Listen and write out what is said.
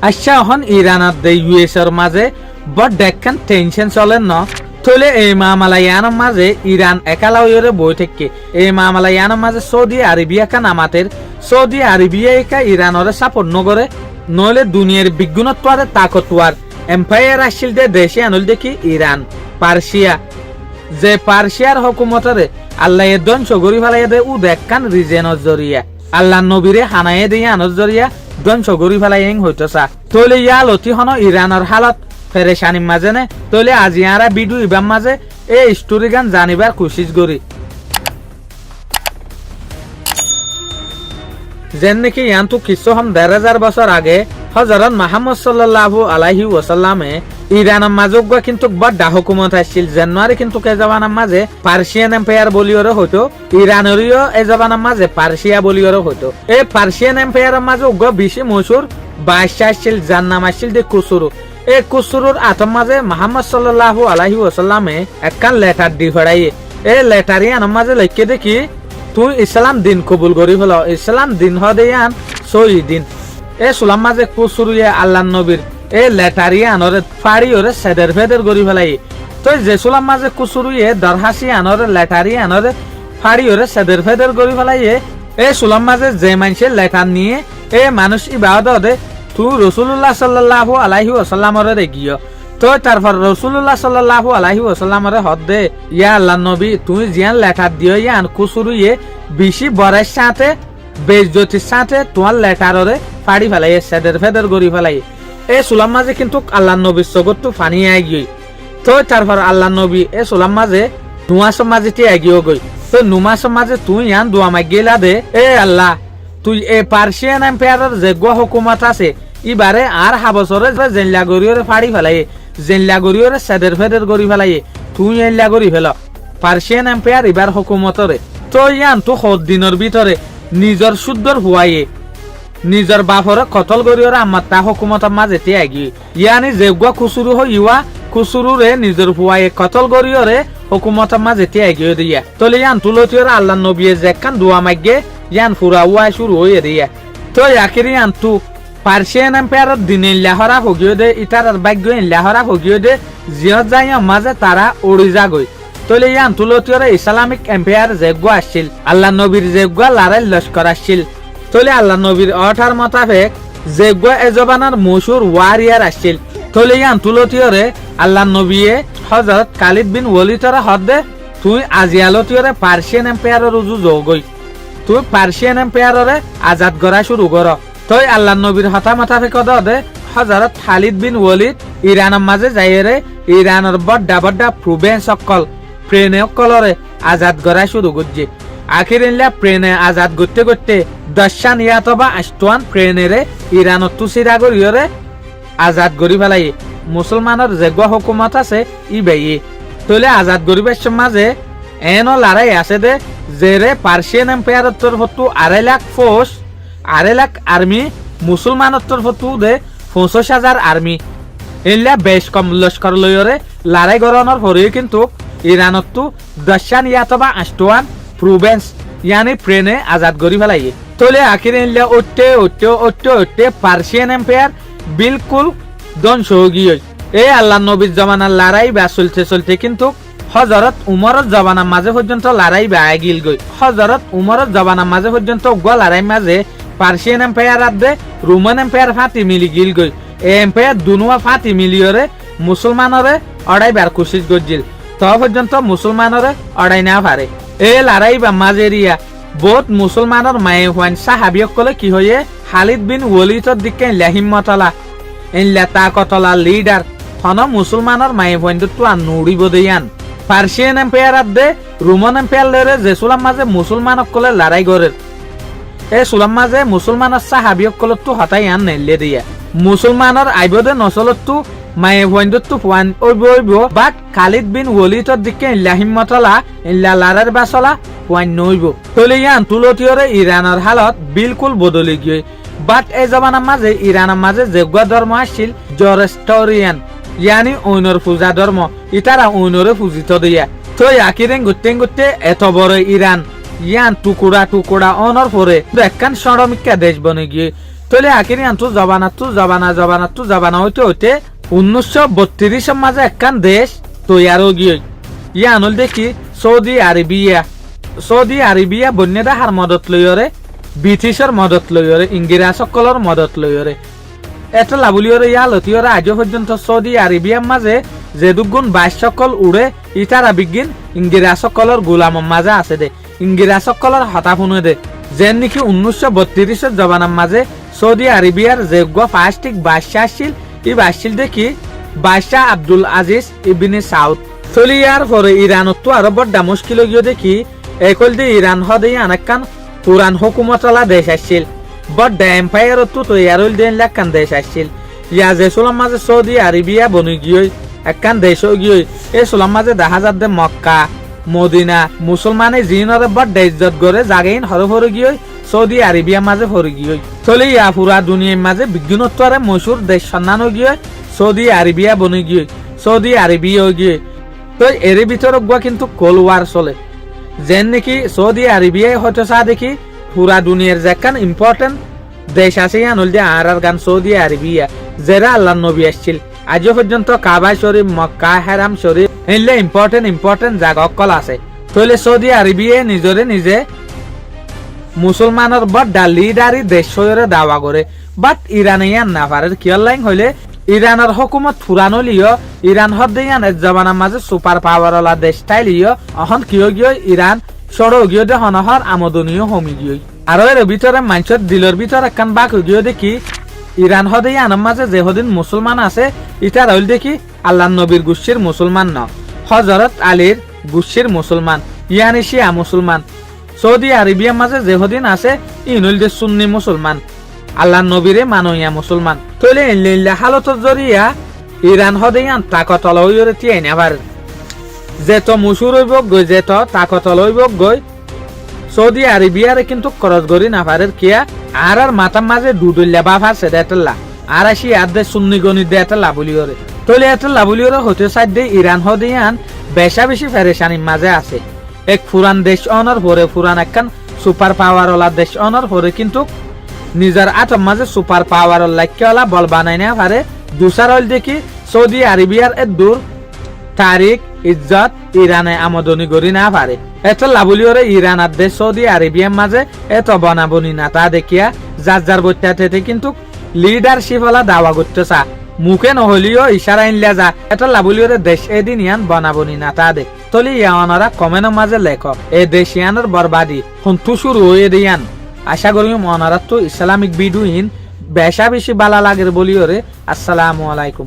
আচ্ছা এখন ইরানত দে ইউএসের মাঝে বড় দেখেন টেনশন চলেন ন তলে এই মামালায়ানের মাঝে ইরান একালা হয়ে বই থেকে এই মামালায়ানের মাঝে সৌদি আরবিয়া কা নামাতের সৌদি আরবিয়া একা ইরানের সাপোর্ট নগরে নইলে দুনিয়ার বিজ্ঞানত্বারে তাকতওয়ার এম্পায়ার আসছিল দে দেশে আনুল দেখি ইরান পার্সিয়া যে পার্সিয়ার হুকুমতরে আল্লাহ ধ্বংস করি ফেলাই দে উ দেখান রিজেনের জরিয়া আল্লাহ নবীরে হানায়ে দিয়ে আনোর জরিয়া ধ্বংস করি ফেলাই হইতেছা তলে ইয়া লতি হন ইরানের হালত পেরেশানির মাঝে নে তলে আজি আরা বিডু ইবাম মাঝে এই স্টোরি গান জানিবার কোশিশ করি যেন নাকি ইয়ান্তু কিছু হম ১,৫০০ বছর আগে হযরত মুহাম্মদ সাল্লাল্লাহু আলাইহি ওয়াসাল্লামে ইরানের মাঝে কিন্তু বড় হুকুমত আসছিল জানুয়ারি কিন্তু কে জবানার মাঝে পার্সিয়ান এম্পায়ার বলিওরে হতো ইরানেরও এই জবানার মাঝে পার্সিয়া বলিওরে হতো এই পার্সিয়ান এম্পায়ারের মাঝে বেশি মশহুর বাদশা আসছিল যার নাম আসছিল দে কুসুরু এই কুসুরুর আতম মাঝে মুহাম্মদ সাল্লাল্লাহু আলাইহি ওয়াসাল্লামে একখান লেটার দি ফড়াইয়ে এই লেটারি আনার মাঝে লিখে দেখি তুই ইসলাম দিন কবুল করি ফেল ইসলাম দিন হদেয়ান সই দিন এ সুলাম মাঝে কুসুরুয়ে আল্লাহ নবীর এ লেটারি আনরে ফাড়ি ওরে সেদের ফেদের করি ফেলাই তো যে সুলাম মাঝে কুসুরুয়ে দরহাসি আনরে লেটারি আনরে ফাড়ি ওরে সেদের ফেদের করি ফেলাই এ সুলাম মাঝে যে মানুষের লেটার নিয়ে এ মানুষ ইবাদত তুই রাসূলুল্লাহ সাল্লাল্লাহু আলাইহি ওয়াসাল্লামরে দেখিও তো তারপর রাসূলুল্লাহ সাল্লাল্লাহু আলাইহি ওয়াসাল্লামরে হদ দে ইয়া আল্লাহ নবী তুই জিয়ান লেটার দিও ইয়ান কুসুরুয়ে বেশি বরের সাথে বেইজ্জতির সাথে তোমার লেটাররে ফাড়ি ফেলাই সেদের ফেদের করি ফেলাই এ সুলাম মাঝে কিন্তু আল্লাহ নবীর জগৎ ফানি আগিয়ে তো তারপর আল্লাহ নবী এ সুলাম মাঝে নুমাসের মাঝে তে আগিয়ে গই তো নুমাসের মাঝে তুই ইয়ান দোয়া মাগিলা দে এ আল্লাহ তুই এ পার্সিয়ান এম্পায়ারের যে হুকুমত আছে ইবারে আর হাবসরে জেনলা গরিয়রে ফাড়ি ফেলাই জেনলা গরিয়রে সেদের ফেদের করি ফেলাই তুই এনলা করি ফেল পার্সিয়ান এম্পায়ার ইবার হুকুমতরে তো ইয়ান তো হদ দিনের ভিতরে নিজর শুদ্ধর হুয়াইয়ে নিজর বাপরে কতল গরিয়রে আমার তা হুকুমতের মাঝে তে আগি ইয়ানি যেগুয়া কুসুরু হইয়া কুসুরুরে নিজর হুয়াইয়ে কতল গরিয়রে হুকুমতের মাঝে তে আগিয়ে দিয়া তলে ইয়ান তুলতিয়রে আল্লাহ নবিয়ে যেখান দোয়া মাগে ইয়ান ফুরা হুয়া শুরু হয়ে দিয়া তো ইয়াকির ইয়ান তু পার্সিয়ান এম্পায়ারের দিনে লাহরা ভগিয়ে দে ইটার ভাগ্য লাহরা ভগিয়ে দে জিয়ত যাই মাঝে তারা উড়ি যাগই তলে ইয়ান তুলতিয়রে ইসলামিক এম্পায়ার যেগুয়া আসছিল আল্লাহ নবীর যেগুয়া লারাই লস্কর আসছিল তলে আল্লাহ নবীর অঠার মোতাবেক যেগুয়া এজবানার মশহুর ওয়ারিয়ার আসছিল তলে ইয়ান তুলতিয়রে আল্লাহ নবীয়ে হযরত খালিদ বিন ওয়ালিদরে হদে তুই আজিয়ালতিয়রে পার্সিয়ান এম্পায়ারের রুজু যোগই তুই পার্সিয়ান এম্পায়াররে আজাদ করা শুরু কর তই আল্লাহ নবীর হতা মোতাবেক দে হযরত খালিদ বিন ওয়ালিদ ইরানের মাঝে যাইরে ইরানের বড় প্রভিন্স সকল প্রেনে সকলরে আজাদ করা শুরু করছে আখির ইল্লা প্রেনে আজাদ করতে করতে ১০ ইয়াতবা ৮ প্রেনেরে ইরানত তুসিরা গরিয়রে আজাদ করি ফেলাই মুসলমানের যেগুয়া হুকুমত আছে ই বেয়ে তলে আজাদ করিবার মাঝে এনো লড়াই আছে দে জেরে পার্সিয়ান এম্পায়ারের তরফতো ২.৫ লাখ ফোর্স ২.৫ লাখ আর্মি মুসলমানের তরফতো দে ৫০,০০০ আর্মি এল্লা বেশ কম লস্কর লয়রে লড়াই গড়ানোর পরেও কিন্তু ইরানতো ১০ ইয়াতবা ৮ প্রভিন্স ইয়ানি প্রেনে আজাদ করি ফেলাই তলে আখির ইল্লা ওটে পার্সিয়ান এম্পায়ার বিলকুল ধ্বংস হয়ে গিয়ে এই আল্লাহ নবীর জমানার লড়াই বা চলতে কিন্তু হযরত উমরের জমানার মাঝে পর্যন্ত লড়াই বা গিল গই হযরত উমরের জমানার মাঝে পর্যন্ত লড়াই মাঝে পার্সিয়ান এম্পায়ার আদে রোমান এম্পায়ার ফাতি মিলি গিল গই এই এম্পায়ার দুনুয়া ফাতি মিলিয়রে মুসলমানরে অড়াইবার কোশিশ করছিল তো পর্যন্ত মুসলমানরে অড়াই না পারে এই লড়াই বা মাঝেরিয়া বহুত মুসলমানের মায়ে হওয়ান সাহাবিয়কলে কি হয়ে খালিদ বিন ওয়ালিদর দিকে হিম্মতলা এনলা তাকতলা লিডার হন মুসলমানের মায়ে হওয়ান তো নুড়িব দেয়ান পার্সিয়ান এম্পায়ার আদে রোমান এম্পায়ার লরে যে সুলাম মাঝে মুসলমানকলে লড়াই করে এই সুলাম মাঝে মুসলমানের সাহাবিয়কলে তো হতাই আন নেলে দিয়া মুসলমানের আইবদে নচলতো মায়ে হওয়ান ফুয়ান ওইব বাট খালিদ বিন ওয়ালিদর দিকে হিম্মতলা ইল্লা লারার বাসলা ফুয়ান নইব তলে ইয়ান তুলতিয়রে ইরানের হালত বিলকুল বদলি গিয়ে বাট এই জমানার মাঝে ইরানের মাঝে যেগুয়া ধর্ম আসছিল জরস্টোরিয়ান ইয়ানি ঐনর পূজা ধর্ম ইতারা ঐনরে পূজিত দিয়া তো আকিরেন গুতে এত বড় ইরান ইয়ান টুকুরা অনর পরে একখান শ্রমিকা দেশ বনে গিয়ে তলে আকিরি আন্তু জবানা হইতে হইতে 1932 মাঝে একখান দেশ তৈয়ার গিয়ে ইয়া আনল দেখি সৌদি আরবিয়া বন্যদা হার মদত লইরে ব্রিটিশর মদত লইরে ইংরেজ সকলের মদত লইরে এটা লাবুলিয়রে ইয়া লতিয়রে আজ পর্যন্ত সৌদি আরবিয়ার মাঝে যে দুগুণ 22 সকল উড়ে ইতারা বিজ্ঞান ইংরেজ সকলের গোলামের মাঝে আছে দে ইংরেজ সকলের হতা শুনে দে যেন নাকি 1932 জবানার মাঝে সৌদি আরবিয়ার যে ফাস্টিক বাদশাহ আসছিল এই বাদশাহ দেখি বাদশাহ আব্দুল আজিজ ইবনে সাউদ চলিয়ার পরে ইরানত তো আরো বড় মুশকিল গিয়ে দেখি একল দিয়ে ইরান হদে অনেকখান পুরান হুকুমতলা দেশ আসছিল বড় এম্পায়ার তো তৈয়ার হইল দেন লাখান দেশ আসছিল ইয়া যে সোলাম মাঝে সৌদি আরবিয়া বনি গিয়ে একখান দেশ গিয়ে এই সোলাম মাঝে দেখা যার দে মক্কা মদিনা মুসলমানে জিনরে বড় ইজ্জত করে জাগেইন হরে গিয়ে সৌদি আরবিয়া মাঝে হরে গিয়ে চলে ইয়া পুরা দুনিয়ার মাঝে বিজ্ঞানোত্তরে মশুর দেশ সন্ধান গিয়ে সৌদি আরবিয়া বনি গিয়ে সৌদি আরবিয়া গিয়ে তো এর ভিতরে গুয়া কিন্তু কোল্ড ওয়ার চলে যেন নাকি সৌদি আরবিয়ায় হয়তো চা দেখি পুরা দুনিয়ার যেখান ইম্পর্টেন্ট দেশ আছে আনল দিয়ে আর গান সৌদি আরবিয়া যারা আল্লাহ নবী আসছিল আজ পর্যন্ত কাবা শরীফ মক্কা হেরাম শরীফ এলে ইম্পর্টেন্ট জায়গা অকল আছে তাহলে সৌদি আরবিয়া নিজে মুসলমানের বড় লিডারি দেশ হয়ে দাওয়া করে বাট ইরানে ইয়ান না পারে কিয়লাইন হইলে ইরানের হুকুমত ফুরানো লিও ইরান হদ্দিয়ান এক জবানার মাঝে সুপার পাওয়ার ওলা দেশ টাই লিও অহন কিয় গিয়ে ইরান সড়ো গিয়ে দে হনহর আমদনীয় হমি গিয়ে আর এর ভিতরে মানুষের দিলের ভিতরে একখান বাক গিয়ে দেখি ইরান হদ্দিয়ানের মাঝে যে হদিন মুসলমান আছে ইটা রইল দেখি আল্লাহ নবীর গুচ্ছির মুসলমান ন হজরত আলীর গুচ্ছির মুসলমান ইয়ানি শিয়া মুসলমান সৌদি আরবিয়ার মাঝে যে হদিন আছে ইনুল দে সুন্নি মুসলমান আল্লাহ নবীরে মানইয়া মুসলমান তৈলে ইল্লা হালতর জরিয়া ইরান হদেয়ান তাকতল হইরে তিয়াই নেবার যে তো মুসুর হইব গই যে তো তাকতল হইব গই সৌদি আরবিয়ারে কিন্তু খরচ করি না পারে কিয়া আর মাথার মাঝে দুদুল্লা বাপ আছে দেতলা আর আসি আদে সুন্নি গণি দেতলা বলিওরে তৈলে এতলা বলিওরে হতে সাইডে ইরান হদেয়ান বেশি ফেরেশানির মাঝে আছে এক পুরান দেশ অনার পরে পুরান একখান সুপার পাওয়ার ওলা দেশ অনার পরে কিন্তু নিজের আটম মাঝে সুপার পাওয়ার লাইকওয়ালা বল বানাই না পারে দুসার হল দেখি সৌদি আরবিয়ার এর দূর তারিখ ইজ্জত ইরানে আমদনি করি না পারে এত লাভলিওরে ইরান আর দেশ সৌদি আরবিয়ার মাঝে এত বনাবনি না তা দেখিয়া যার বইটাতে কিন্তু লিডারশিপ ওলা দাওয়া করতে চা মুখে নহলিও ইশারা ইনলা যা এত লাভলিওরে দেশ এদিন ইয়ান বনাবনি না তা দেখ তলি ইয়ানরা কমেনের মাঝে লেখ এ দেশ ইয়ানের বরবাদি হন্তু শুরু হয়ে দিয়ান আশা করি মনারাত তো ইসলামিক ভিডিও বেশি বালা লাগের বলিওরে আসসালামু আলাইকুম।